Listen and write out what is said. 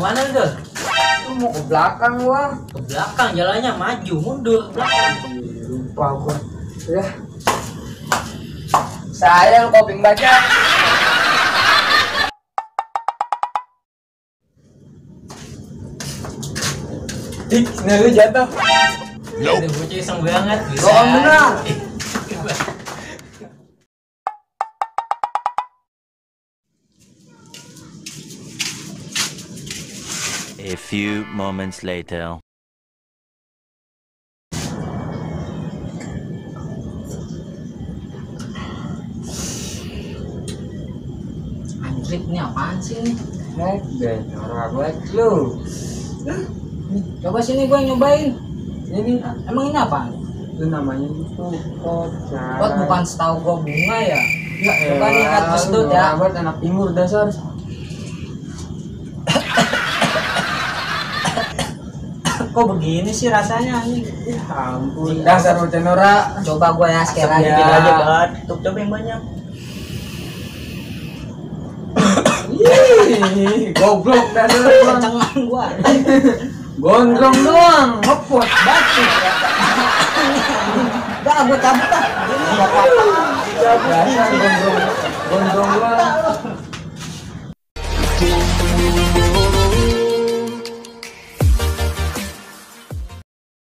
kemana lu, Dul? Lu mau ke belakang gua. Ke belakang, jalannya maju mundur ke belakang. Lupa gua. Ya. Saya kopling baca. Dik, lu jatuh. Ada bocah iseng banget. Bisa. Oh, benar. A few moments later. Anjrit, ini apaan sih ini? Ben, orang buat lu. Nih, coba sini gue nyobain. Ini Emang ini apaan? itu namanya itu kocak. Buat bukan setahu gue bunga ya. Ya, Coba diingat Bos Dut ya. Buat anak timur dasar. Kok begini sih rasanya ini? Ya ampun, dasar bocah Nora. Coba gue ya sekali lagi Ya. gitu aja kan. Tuh coba yang banyak. Ih, goblok dasar. Kencengan gue. Gondrong doang, ngepot batu. Udah gue cabut lah. Ini gak apa-apa. Dasar gondrong, gondrong doang.